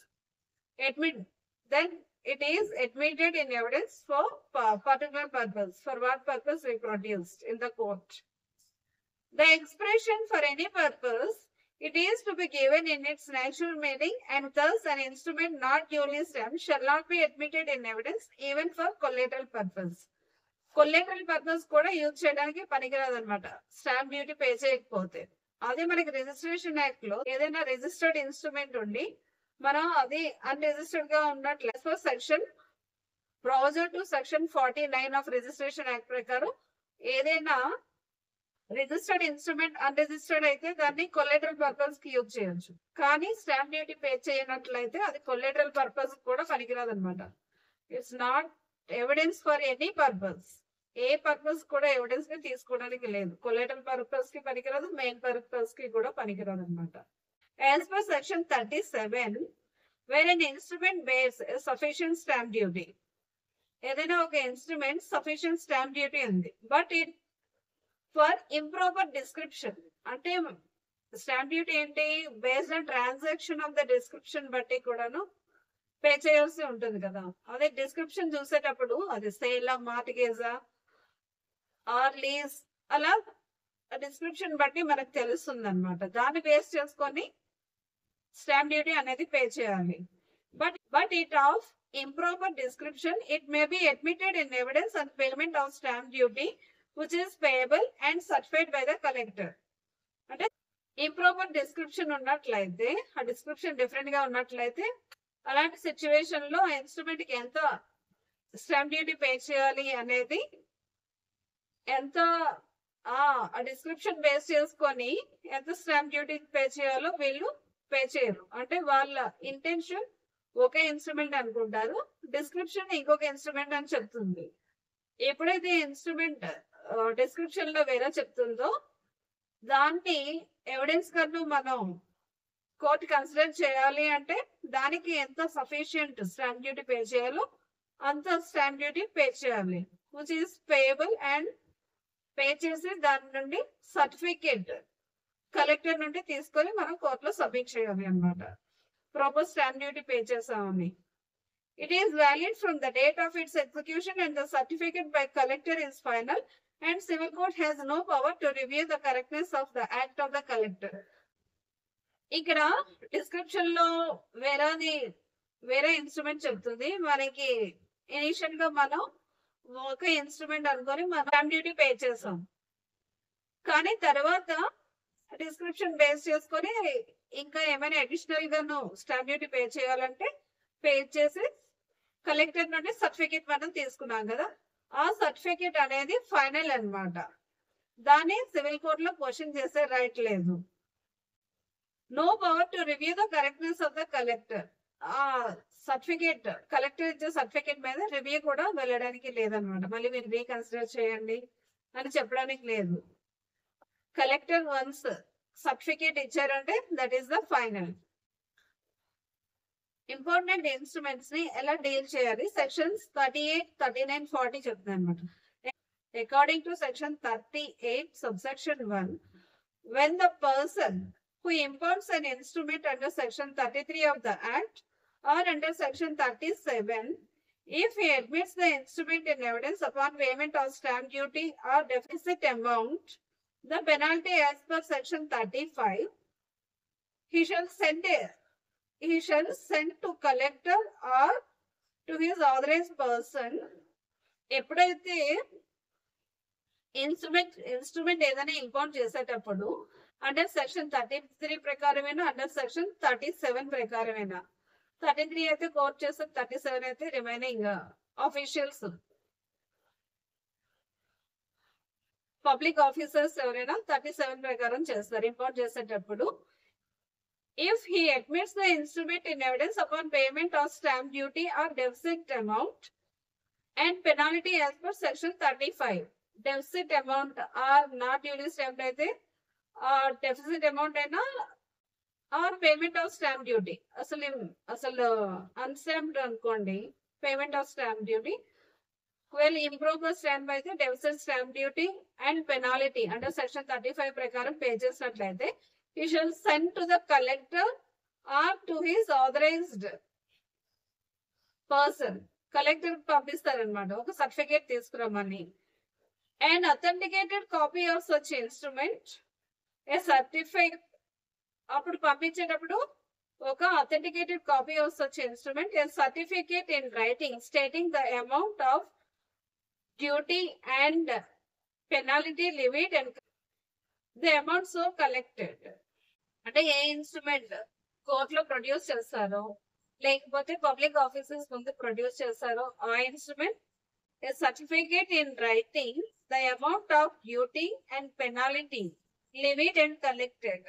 Then it is admitted in evidence for particular purpose. For what purpose reproduced in the court. The expression for any purpose, it is to be given in its natural meaning, and thus an instrument not duly stamped shall not be admitted in evidence even for collateral purpose. Collateral purpose కూడా use చేయడానికి పనికిరాదు అనమాట stamp duty pay చేయకపోతే. అదే మనకి registration act లో ఏదైనా registered instrument ఉండి మనం అది అన్రిజిస్టర్డ్ గా ఉన్నట్లయితే section provision to section 49 of registration act ప్రకారం ఏదైనా రిజిస్టర్డ్ ఇన్స్ట్రుమెంట్ అన్రిజిస్టర్డ్ అయితే దాన్ని కొలేటరల్ పర్పస్ కి యూజ్ చేయొచ్చు. కానీ స్టాంప్ డ్యూటీ పే చేయనట్లయితే అది కొలేటరల్ పర్పస్ కూడా పనికిరాదు అనమాట. It's not evidence for any purpose. A purpose కూడా ఎవిడెన్స్ ని తీసుకోవడానికి లేదు. కొలేటరల్ పర్పస్ కి పనికిరాదు, మెయిన్ పర్పస్ కి కూడా పనికిరాదు అనమాట. As per section 37, wear an instrument base sufficient stamp duty. ఏదైనా ఒక ఇన్స్ట్రుమెంట్ సఫిషియెంట్ స్టాంప్ డ్యూటీ ఉంది, but it for improper description అంటే స్టాంప్ డ్యూటీ ఏంటి, based on transaction of the description బట్టి కూడాను పే చేయాల్సి ఉంటుంది కదా. అదే డిస్క్రిప్షన్ చూసేటప్పుడు అది సేల్ మార్టిగేజా ఆర్ లీజ్ అలా డిస్క్రిప్షన్ బట్టి మనకు తెలుస్తుంది అనమాట. దాన్ని బేస్ చేసుకొని స్టాంప్ డ్యూటీ అనేది పే చేయాలి. But it of improper description it may be admitted in evidence and payment of stamp duty which is payable and certified by the collector. అంటే ఇంప్రాపర్ డిస్క్రిప్షన్ ఉన్నట్లయితే, ఆ డిస్క్రిప్షన్ డిఫరెంట్ గా ఉన్నట్లయితే, అలాంటి situation లో instrument కి ఎంత స్టాంప్ డ్యూటీ పే చేయాలి అనేది ఎంత ఆ డిస్క్రిప్షన్ బేస్ చేసుకొని ఎంత స్టాంప్ డ్యూటీ పే చేయాలో వీళ్ళు పే చేయరు. అంటే వాళ్ళ ఇంటెన్షన్ ఒకే ఇన్స్ట్రుమెంట్ అనుకుంటారు, డిస్క్రిప్షన్ ఇంకొక ఇన్స్ట్రుమెంట్ అని చెప్తుంది. ఎప్పుడైతే ఇన్స్ట్రుమెంట్ డిస్క్రిప్షన్ లో వేరే చెప్తుందో దాన్ని ఎవిడెన్స్ కన్నా మనం కోర్టు కన్సిడర్ చేయాలి అంటే దానికి ఎంత సఫిషియంట్ స్టాంప్ డ్యూటీ పే చేయాలో అంత స్టాంప్ డ్యూటీ పే చేయాలి, which is payable. And pay చేసి దాని నుండి సర్టిఫికేట్ కలెక్టర్ నుండి తీసుకొని మనం కోర్టులో సబ్మిట్ చేయాలి అన్నమాట. ప్రాపర్ స్టాంప్ డ్యూటీ పే చేసామని. It is valid from the date of its execution and the certificate by collector is final and civil court has no power to review the correctness of the act of the collector. ఇక్కడ description లో వేరే instrument చెప్తుంది, మనకి initial గా మనం ఒక instrument అనుకొని మనం స్టాంప్ డ్యూటీ పే చేసాం. కానీ తర్వాత డిస్క్రిప్షన్ బేస్ చేసుకొని ఇంకా ఏమైనా అడిషనల్ గాను స్టాంప్ డ్యూటీ పే చేయాలంటే పే చేసి కలెక్టర్ నుండి సర్టిఫికేట్ మనం తీసుకున్నాం కదా, ఆ సర్టిఫికేట్ అనేది ఫైనల్ అన్నమాట. దాన్ని సివిల్ కోర్ట్ లో క్వశ్చన్ చేసే రైట్ లేదు. No power to review the correctness of the collector. ఆ సర్టిఫికేట్ కలెక్టర్ ఇచ్చే సర్టిఫికేట్ మీద రివ్యూ కూడా వెళ్ళడానికి లేదనమాట. మళ్ళీ మీరు రీకన్సిడర్ చేయండి అని చెప్పడానికి లేదు. కలెక్టర్ వన్స్ సర్టిఫికేట్ ఇచ్చారంటే that is the final. Important instruments ని ఎలా డీల్ చేయాలి సెక్షన్స్ 38, 39, 40 చెప్తుంది అనమాట. According to section 38 subsection 1, when the person who imports an instrument under section 33 of the act or under section 37, if he admits the instrument in evidence upon payment of stamp duty or deficit amount, the penalty as per section 35, he shall send to collector or to his authorized person. ఎప్పుడైతే instrument ఏదైనా import చేసేటప్పుడు under section 33 ప్రకారమేనా, under section 37 ప్రకారమేనా. 33 అయితే court చేస్తారు, 37 అయితే remaining officials public officers ఎవరైనా 37 ప్రకారం చేస్తారు import చేసేటప్పుడు. If he admits the instrument in evidence upon payment of stamp duty or deficit amount and penalty as per section 35, deficit amount or not duly stamped అయితే deficit amount అయినా or payment of stamp duty అసలు unstamped అనుకోండి payment of stamp duty, well improper stamp అయితే deficit stamp duty and penalty under section 35 ప్రకారం pay చేసినట్లయితే he shall send to the collector or to his authorized person. Collector పంపిస్తారనమాట ఒక certificate తీసుకురమ్మని. And authenticated copy of such instrument a certificate అప్పుడు పంపించేటప్పుడు ఒక authenticated copy of such instrument a certificate in writing stating the amount of duty and penalty limit and the amount so collected. అంటే ఏ instrument కోర్టులో produce చేస్తారో లేకపోతే public officers ముందు produce చేస్తారో ఆ instrument a certificate in writing the amount of duty and penalty limit and collected.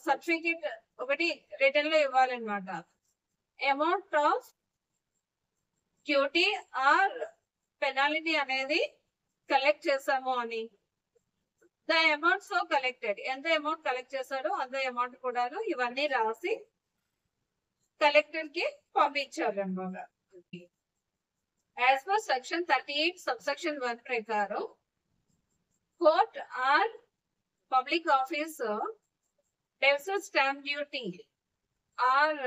Certificate ఒకటి return లో ఇవ్వాలన్నమాట, amount of duty or penalty అనేది కలెక్ట్ చేసాము అని. ద అమౌంట్ సో కలెక్టెడ్, ఎంత అమౌంట్ కలెక్ట్ చేశాడో అంత అమౌంట్ కూడా ఇవన్నీ రాసి కలెక్టర్ కి పంపించాలన్నమాట. యాజ్ పర్ సెక్షన్ 38 సబ్సెక్షన్ 1 ప్రకారం court or public officer deficit stamp duty or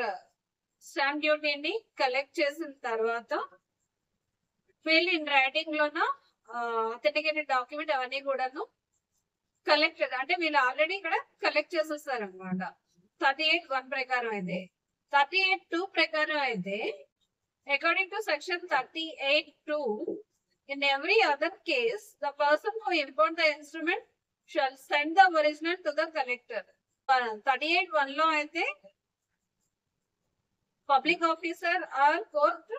stamp డ్యూటీని కలెక్ట్ చేసిన తర్వాత వీళ్ళు ఇన్ రైటింగ్ లోన అథెంటికేటెడ్ డాక్యుమెంట్ అవన్నీ కూడాను కలెక్టర్ అంటే వీళ్ళు ఆల్రెడీ ఇక్కడ కలెక్ట్ చేసేస్తారు అనమాట. 38(1) ప్రకారం అయితే 38(2) ప్రకారం అయితే according to section 38(2) in every other case the person who import the instrument shall send the original to the collector. 38(1) లో అయితే public officer or court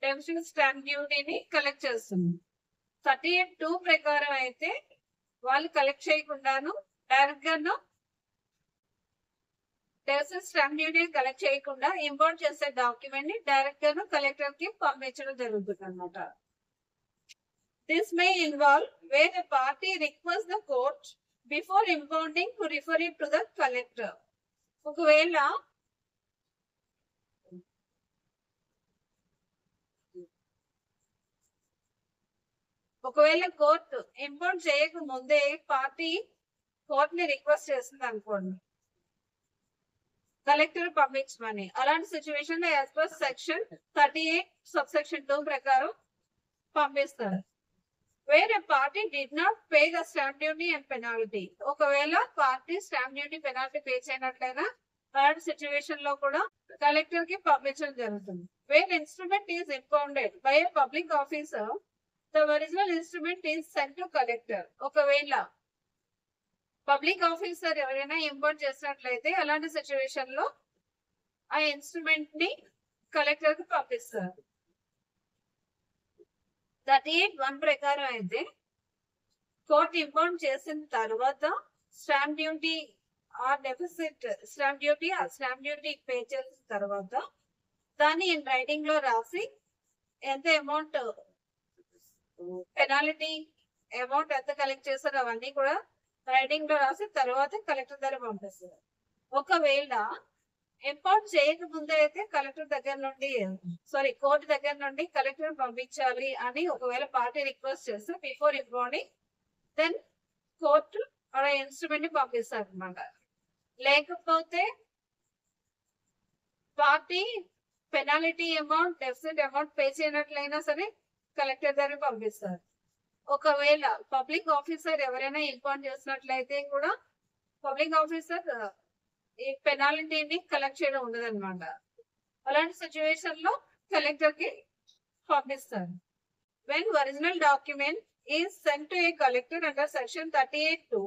deficit stamp డ్యూటీని కలెక్ట్ చేస్తుంది. 38(2) ప్రకారం అయితే వాళ్ళు కలెక్ట్ చేయకుండాను డైరెక్ట్ గాను డెసిడ్ స్టాంప్ డ్యూటీ కలెక్ట్ చేయకుండా ఇంపోర్ట్ చేసే డాక్యుమెంట్ ని డైరెక్ట్ గాను కలెక్టర్ కి పంపించడం జరుగుతుంది అనమాట. This may involve where a party request the court before impounding to refer it to the collector. ఒకవేళ కోర్టు ఇంపౌండ్ చేయక ముందే పార్టీ కోర్ట్ ని రిక్వెస్ట్ చేస్తుంది అనుకోండి కలెక్టర్ పంపించమని, అలాంటి సిచ్యువేషన్ లో యాజ్ పర్ సెక్షన్ 38 సబ్సెక్షన్ 2 ప్రకారం పంపిస్తారు. వేరే party did not pay the stamp duty and penalty. ఒకవేళ party stamp duty penalty pay చేయనట్లయినా అలాంటి సిచ్యువేషన్ లో కూడా కలెక్టర్ కి పంపించడం జరుగుతుంది. Where instrument is impounded by a public officer the original instrument is sent to collector. ఒకవేళ public officer ఎవరైనా ఇంపోర్ట్ చేసినట్లయితే అలాంటి సిచ్యువేషన్ లో ఆ ఇన్స్ట్రుమెంట్ ని కలెక్టర్ కి పంపిస్తారు. 38(1) ప్రకారం అయితే కోర్ట్ ఇంపౌండ్ చేసిన తర్వాత స్టాంప్ డ్యూటీ ఆ డెఫిసిట్ స్టాంప్ డ్యూటీ పే చేసిన తర్వాత దాన్ని ఇన్ రైటింగ్ లో రాసి ఎంత అమౌంట్ పెనాలిటీ అమౌంట్ ఎంత కలెక్ట్ చేస్తారో అవన్నీ కూడా రైటింగ్ లో రాసి తర్వాత కలెక్టర్ దగ్గర పంపిస్తారు. ఒకవేళ ఇంపౌండ్ చేయక ముందే అయితే కోర్టు దగ్గర నుండి కలెక్టర్ పంపించాలి అని ఒకవేళ పార్టీ రిక్వెస్ట్ చేస్తే బిఫోర్ ఇంపౌండింగ్ దెన్ కోర్టు ఆ ఇన్స్ట్రుమెంట్ ని పంపిస్తారు అనమాట. లేకపోతే party penalty amount deficit amount pay చేయనట్లయినా సరే కలెక్టర్ దగ్గర పంపిస్తారు. ఒకవేళ పబ్లిక్ ఆఫీసర్ ఎవరైనా ఇంపౌండ్ చేసినట్లయితే కూడా పబ్లిక్ ఆఫీసర్ ఈ పెనాలిటీని కలెక్ట్ చేయడం ఉండదు అనమాట. అలాంటి సిచ్యువేషన్ లో కలెక్టర్ కి పంపిస్తారు. When original document is sent to A collector under section 38(2)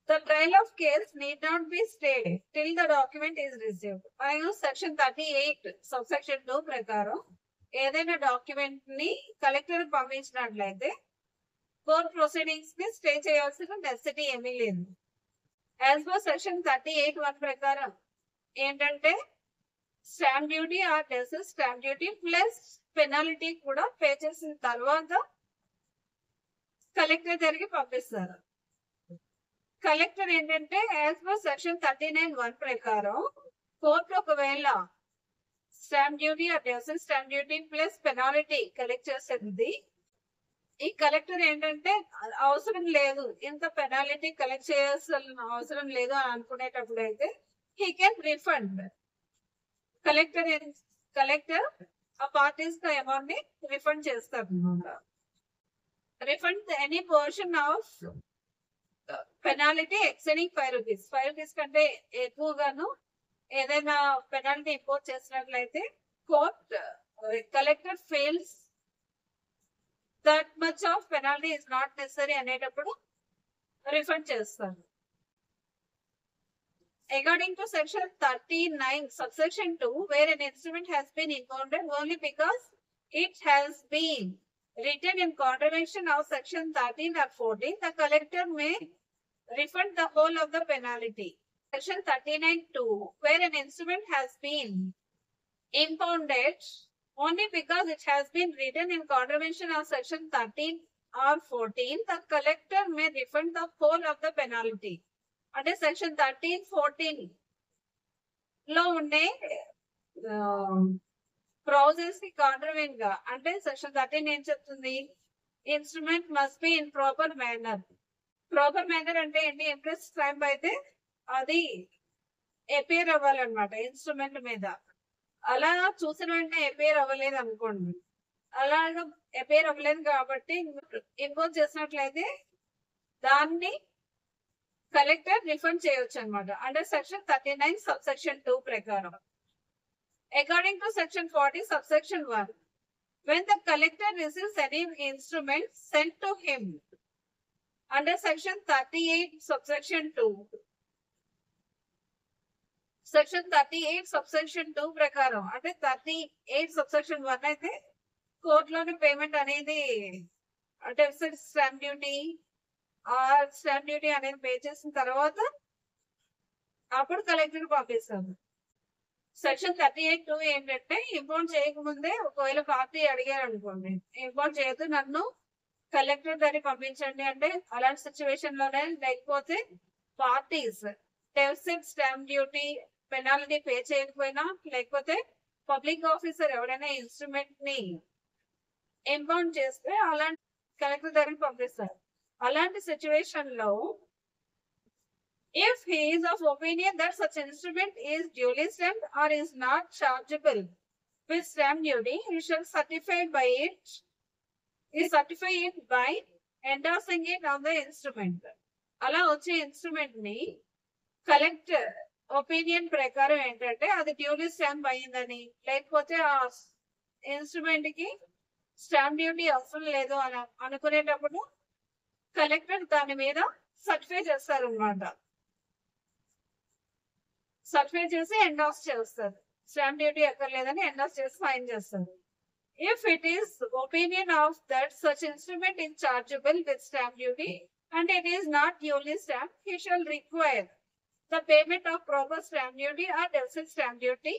the trial of case need not be stayed till the document is received. మరియు సెక్షన్ 38 సబ్సెక్షన్ 2 ప్రకారం ఏదైనా డాక్యుమెంట్ ని కలెక్టర్ పంపించినట్లయితే కోర్ట్ ప్రొసీడింగ్స్ ని stay చేయాల్సిన necessity ఏమీ లేదు. As per section 38(1) ప్రకారం ఏంటంటే stamp duty or deficit stamp duty plus penalty కూడా పే చేసిన తర్వాత కలెక్టర్ దగ్గరికి పంపిస్తారు. కలెక్టర్ ఏంటంటే యాజ్ పర్ సెక్షన్ 39(1) ప్రకారం కోర్టు ఒకవేళ stamp duty or deficit stamp duty plus penalty collect చేసేది ఈ కలెక్టర్ ఏంటంటే అవసరం లేదు ఇంత పెనాలిటీ కలెక్ట్ చేయాల్సిన అవసరం లేదు అని అనుకునేటప్పుడు అయితే హీ కెన్ రిఫండ్. కలెక్టర్ ఆ పార్టీస్ అమౌంట్ ని రిఫండ్ చేస్తారు అనమాట. Refund any portion of penalty exceeding ₹5. ₹5 కంటే ఎక్కువగాను ఏదైనా పెనాల్టీ ఇంపోజ్ చేసినట్లయితే court collector fails that much of penalty is not necessary అనేటప్పుడు రిఫండ్ చేస్తారు. According to section 39 subsection 2 where an instrument has been impounded only because it has been written in contravention of section 13 or 14 the collector may refund the whole of the penalty. Section 39(2) where an instrument has been impounded only because it has been written in contravention of section 13 or 14 the collector may refund the whole of the penalty. అంటే section 13, 14 లో ఉండే process కి కాంట్రవెన్ గా అంటే section 13 ఏం చెప్తుంది, instrument must be in proper manner. Proper manner అంటే ఏంటి, ఇంట్రెస్ట్ స్టాంప్ అయితే అది అపేర్ అవ్వాలన్నమాట ఇన్స్ట్రుమెంట్ మీద. అలా చూసిన వెంటనే అపేర్ అవ్వలేదు అనుకోండి, అలాగా అపేర్ అవ్వలేదు కాబట్టి ఇంపోజ్ చేసినట్లయితే దాన్ని కలెక్టర్ రిఫండ్ చేయొచ్చు అనమాట అండర్ సెక్షన్ 39 సబ్సెక్షన్ 2 ప్రకారం. According to section 40 subsection 1, when the collector receives any instrument sent to him under section 38 subsection 2, section 38 subsection 2 ప్రకారం అంటే 38 subsection 1 అయితే కోర్టులోని పేమెంట్ అనేది అంటే స్టాంప్ డ్యూటీ స్టాంప్ డ్యూటీ అనేది పే చేసిన తర్వాత అప్పుడు కలెక్టర్ పంపిస్తాము. సెక్షన్ 38(2) ఏంటంటే ఇంపోర్ట్ చేయకముందే ఒకవేళ పార్టీ అడిగారు అనుకోండి, ఇంపోర్ట్ చేయొద్దు నన్ను కలెక్టర్ దగ్గర పంపించండి అంటే అలాంటి సిచ్యువేషన్ లోనే, లేకపోతే parties deficit stamp duty penalty pay చేయకపోయినా, లేకపోతే పబ్లిక్ ఆఫీసర్ ఎవరైనా ఇన్స్ట్రుమెంట్ ని ఇంపౌండ్ చేస్తే అలాంటి కలెక్టర్ దగ్గరికి పంపిస్తారు. అలాంటి సిచ్యువేషన్ లో if he is of opinion that such instrument is duly stamped or is not chargeable with stamp duty, he shall certify it by endorsing it on the instrument. అలా వచ్చే instrument ని collector opinion ప్రకారం ఏంటంటే అది duly stamp అయ్యిందని, లేకపోతే ఆ instrument కి స్టాంప్ డ్యూటీ అవసరం లేదు అని అనుకునేటప్పుడు కలెక్టర్ దాని మీద సర్టిఫై చేస్తారు అనమాట. సర్టిఫై చేసి ఎండార్స్ చేస్తారు, స్టాంప్ డ్యూటీ ఎక్కర్లేదని ఎండార్స్ చేసి ఫైన్ చేస్తారు. If it is opinion of that such instrument is chargeable with stamp duty and it is not duly stamp, he shall require the payment of proper stamp duty or deficit stamp duty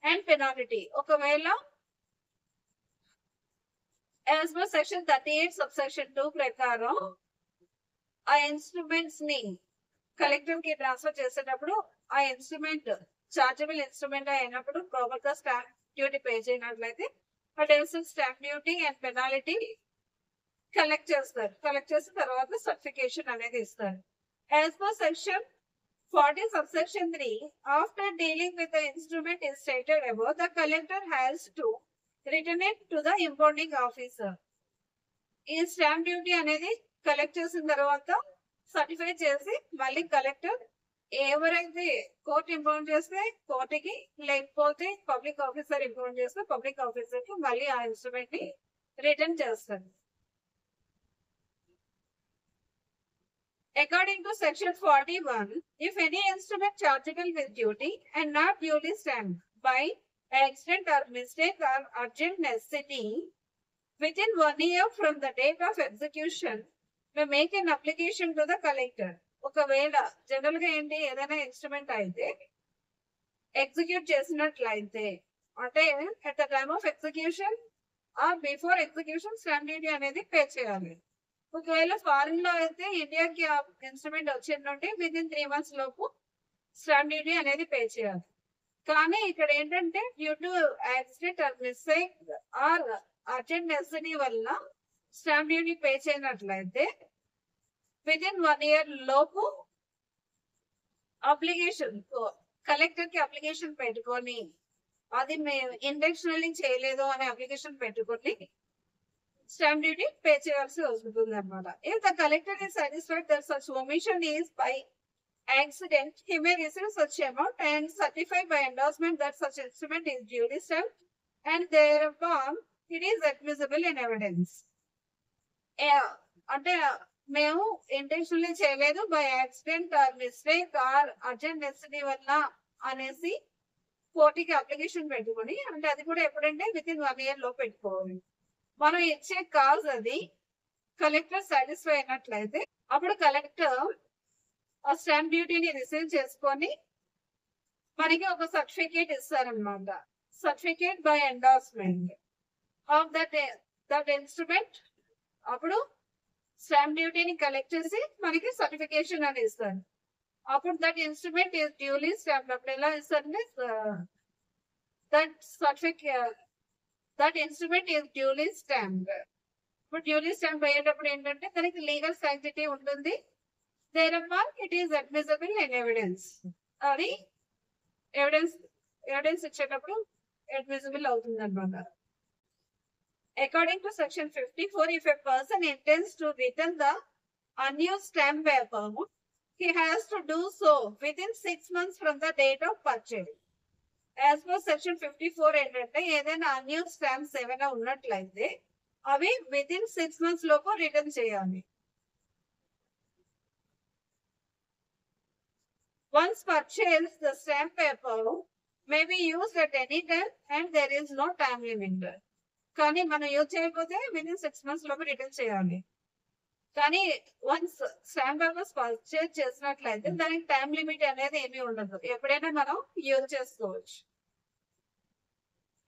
and penalty. ఒకవేళ as per section 38 subsection 2 ప్రకారం ఆ instruments ని collector కి transfer చేసేటప్పుడు ఆ instrument chargeable instrument అయినప్పుడు proper గా stamp duty pay చేయనట్లయితే ఆ deficit stamp duty and penalty collect చేస్తారు. కలెక్ట్ చేసిన తర్వాత సర్టిఫికేషన్ అనేది ఇస్తారు. As per section 40 subsection 3, after dealing with the instrument is stated above, the collector has to return it to the impounding officer. ఈ stamp duty అనేది collect చేసిన తర్వాత certify చేసి మళ్ళీ కలెక్టర్ ఎవరైతే కోర్టు ఇంపౌండ్ చేస్తే కోర్టుకి, లేకపోతే పబ్లిక్ ఆఫీసర్ ఇంపౌండ్ చేస్తే పబ్లిక్ ఆఫీసర్ కి మళ్ళీ ఆ ఇన్స్ట్రుమెంట్ ని రిటర్న్ చేస్తారు. According to section 41, if any instrument chargeable with duty and not duly stamped by accident or mistake or urgent necessity within 1 year from the date of execution may make an application to the collector. ఒకవేళ general గా ఏంటి, ఏదైనా instrument అయితే execute చేసినట్లయితే అంటే at the time of execution or before execution stamp duty అనేది pay చేయాలి. ఒకవేళ ఫారిన్ లో అయితే ఇండియాకి ఆ ఇన్స్ట్రుమెంట్ వచ్చిందంటే విదిన్ 3 months లోపు స్టాంప్ డ్యూటీ అనేది పే చేయాలి. కానీ ఇక్కడ ఏంటంటే due to accident or mistake or urgent necessity వల్ల స్టాంప్ డ్యూటీ పే చేయనట్లయితే విదిన్ 1 year లోపు అప్లికేషన్ కలెక్టర్ కి అప్లికేషన్ పెట్టుకొని, అది మేము ఇంటెన్షనల్లీ చేయలేదు అనే అప్లికేషన్ పెట్టుకొని స్టాంప్ డ్యూటీ పే చేయాల్సి వస్తుంది అనమాట. If the collector is satisfied that such omission is by accident, he may receive such amount and certify by endorsement that such instrument is duly stamped and thereupon it is admissible in evidence. అంటే మేము intentionally చేయలేదు, by accident or mistake or urgent necessity వల్ల అనేసి కోర్టుకి application పెట్టుకొని, అంటే అది కూడా ఎప్పుడంటే వితిన్ 1 year లో పెట్టుకోవాలి. మనం ఇచ్చే కాజ్ అది కలెక్టర్ సాటిస్ఫై అయినట్లయితే అప్పుడు కలెక్టర్ ఆ స్టాంప్ డ్యూటీని రిసీవ్ చేసుకొని మనకి ఒక సర్టిఫికేట్ ఇస్తారనమాట. Certificate by endorsement of that instrument. అప్పుడు స్టాంప్ డ్యూటీని కలెక్ట్ చేసి మనకి సర్టిఫికేషన్ అని ఇస్తారు. అప్పుడు that instrument is duly stamp. అప్పుడు ఎలా ఇస్తారంటే that certificate, that instrument is duly stamped. ఇప్పుడు డ్యూలీ స్టాంప్ అయ్యేటప్పుడు ఏంటంటే దానికి లీగల్ సాంక్టిటీ ఉంటుంది. thereupon it is admissible in evidence. అది ఎవిడెన్స్ ఇచ్చేటప్పుడు admissible అవుతుంది అన్నమాట. According to section 54, if a person intends to return the unused stamp paper, he has to do so within 6 months from the date of purchase. As per section 54 ఏంటంటే ఏదైనా unused stamps ఏమైనా ఉన్నట్లయితే అవి within 6 months లోపు return చేయాలి. Once purchased, the stamp paper may be used at any time and there is no time limit. కానీ మనం use చేయకపోతే వితిన్ 6 months లోపు రిటర్న్ చేయాలి. కానీ వన్స్ స్టాంప్ పేపర్స్ పర్చేజ్ చేసినట్లయితే దానికి టైం లిమిట్ అనేది ఏమీ ఉండదు, ఎప్పుడైనా మనం యూజ్ చేసుకోవచ్చు.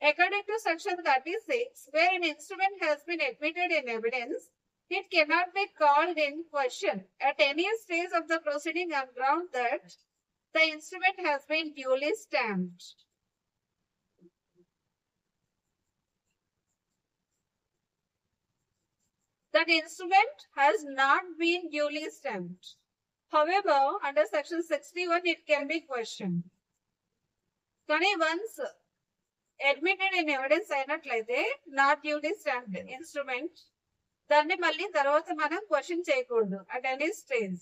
According to section 36, where an instrument has been admitted in evidence, it cannot be called in question at any stage of the proceeding on ground that the instrument has been duly stamped. That instrument has not been duly stamped. However, under section 61, it can be questioned. కానీ once admitted in evidence అయినట్లయితే not duly stamped instrument, దాన్ని మళ్ళీ తర్వాత మనం question చేయకూడదు at any stage.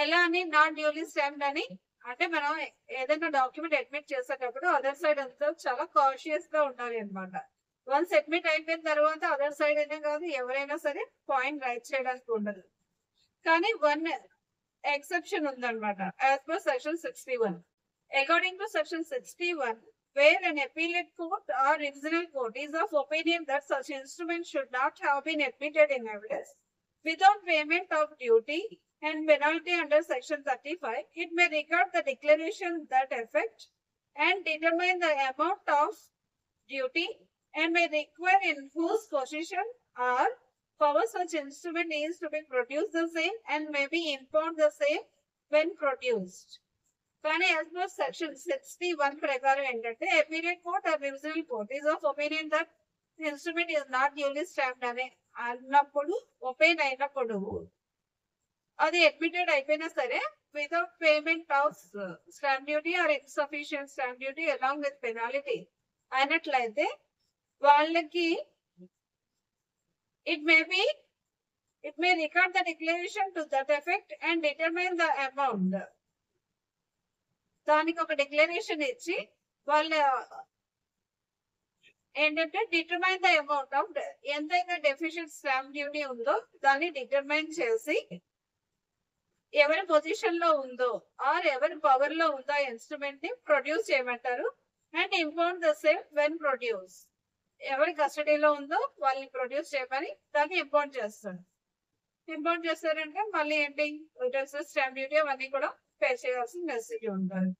ఎలా అని not duly stamped అని అంటే మనం ఏదైనా డాక్యుమెంట్ అడ్మిట్ చేసేటప్పుడు అదర్ సైడ్ అంతా చాలా కాషియస్ గా ఉండాలి అనమాట. వన్స్ అడ్మిట్ అయిపోయిన తర్వాత అదర్ సైడ్ అయినా కాదు ఎవరైనా సరే పాయింట్ రైట్ చేయడానికి ఉండదు. కానీ వన్ ఎక్సెప్షన్ ఉందన్నమాట as per section 61. According to section 61, where an appellate court or regional court is of opinion that such instrument should not have been admitted in evidence without payment of duty and penalty under section 35, it may regard the declaration that effect and determine the amount of duty and may require in whose possession or power such instrument is to be produced the same and may be impound the same when produced. కానీ as per section 61 ప్రకారం ఏంటంటే appellate court or revisional court is of opinion that instrument is not duly stamped అని అన్నప్పుడు, opine అయినప్పుడు అది admitted అయిపోయినా సరే without payment of stamp duty or insufficient stamp duty along with penalty అయినట్లయితే వాళ్ళకి it may record the declaration to that effect and determine the amount. దానికి ఒక డిక్లరేషన్ ఇచ్చి వాళ్ళు ఏంటంటే డిటర్మైన్ ద అమౌంట్ ఆఫ్ ఎంతైతే డెఫిషియెంట్ స్టాంప్ డ్యూటీ ఉందో దాన్ని డిటర్మైన్ చేసి ఎవరి పొజిషన్ లో ఉందో ఆర్ ఎవరి పవర్ లో ఉందో ఇన్స్ట్రుమెంట్ ని ప్రొడ్యూస్ చేయమంటారు. And impound the same when produce, ఎవరి కస్టడీలో ఉందో వాళ్ళని ప్రొడ్యూస్ చేయమని దాన్ని ఇంపౌండ్ చేస్తారు. ఇంపౌండ్ చేస్తారంటే మళ్ళీ ఏంటి రిటర్న్స్ స్టాంప్ డ్యూటీ అవన్నీ కూడా పే చేయాల్సిన నెసెసిటీ ఉంటుంది.